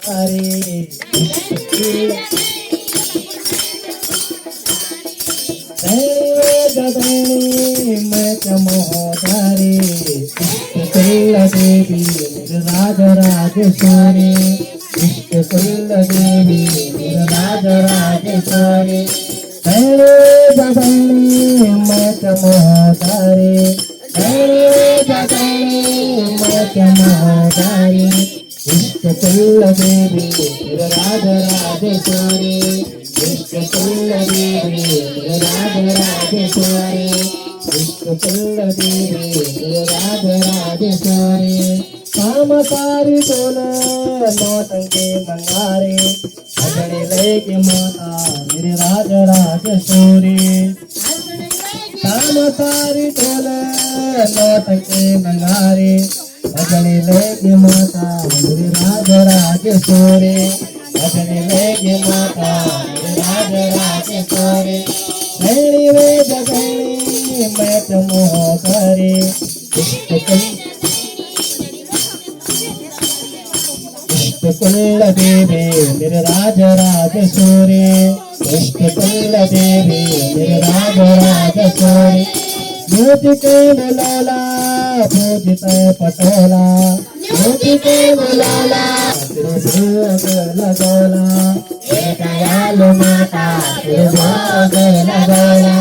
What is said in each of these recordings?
तारे गदनी मैं चमोदारे कुल देवी राज राजेश्वरी इष्ट कुल देवी राज राजेश्वरी गदनी मैं चमोदारे गदनी मैं चमोदारे इष्ट कुल देवी राज राजेश्वरी इष्टकुल देवी राज राजेश्वरी इष्टकुल देवी राज राजेश्वरी कामकारी बोल नौटंके मंगारे अगड़े लेके माता मेरे राज राजेश्वरी कामकारी बोल नौटंके मंगारे अगड़े लेके माता मेरे राज राजेश्वरी अगड़े लेके माता राज राजेश्वरी धैर्य वे जगनी मैं मोह करे इष्टकुल देवी मेरे राज राजेश्वरी इष्टकुल देवी मेरे राज राजेश्वरी ज्योतिके बुलाला पूजित पटोला ज्योतिके बुलाला भोग लगोला दयालु माता भोग लगोला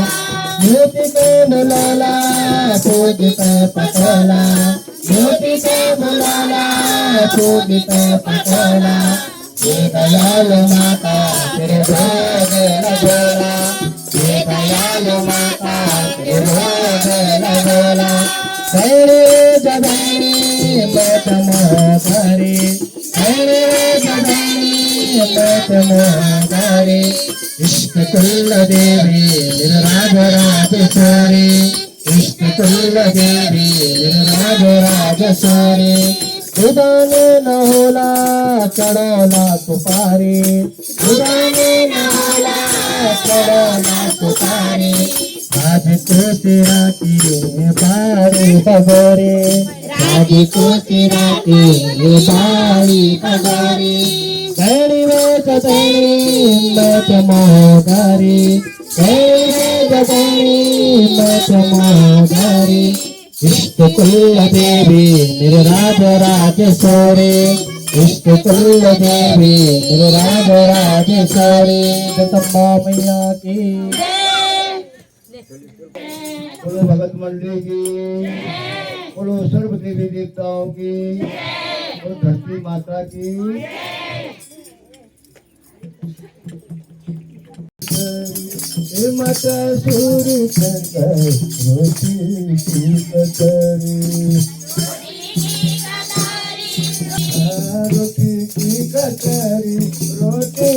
ज्योतिके बुलाला पूजित पटोला ज्योतिके बुलाला पूजित पटोला दयालु माता भोग लगोला दयालु माता भोग लगोला हरे जगनी मत मोहरे हरे जगनी मत मोहरे इष्टकुल देवी राज राजेश्वरी इष्टकुल देवी राज राजेश्वरी उदाने न होला चढ़ोला सुपारी उदाने न होला चढ़ोला सुपारी आज तो तेरा की बारी बगोरे आज तो तेरा की बारी बगोरे घड़ी में जगनी मैं चमोदारी घड़ी में जगनी मैं चमोदारी इष्टकुल देवी मेरे राज राजेश्वरी इष्टकुल देवी मेरे राज राजेश्वरी जगदम्बा मैया की बोलो भगत मंडली की बोलो सर्व देवी देवताओं की बोलो धरती माता की माता सूर्य रोटी की कटोरी रोटी की कटोरी रोटी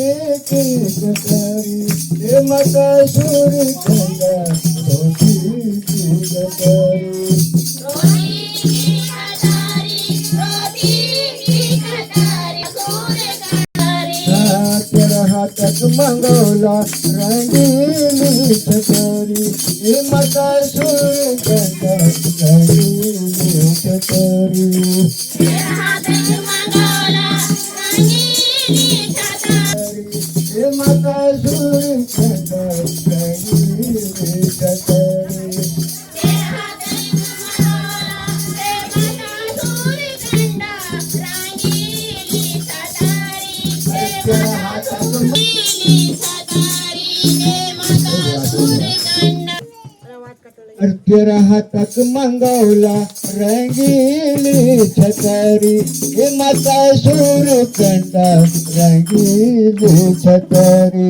की कटोरी माता सूर्य रोटी की कटोरी तेरा हाथक मंगोला रंगीली चकोरी माता सूर्य रंगीली चकोरी माता सूर्य रंगीली चकोरी तेरा हाथक मंगौला रंगीली छतरी हे माता सूर्य कंडा रंगीली छतरी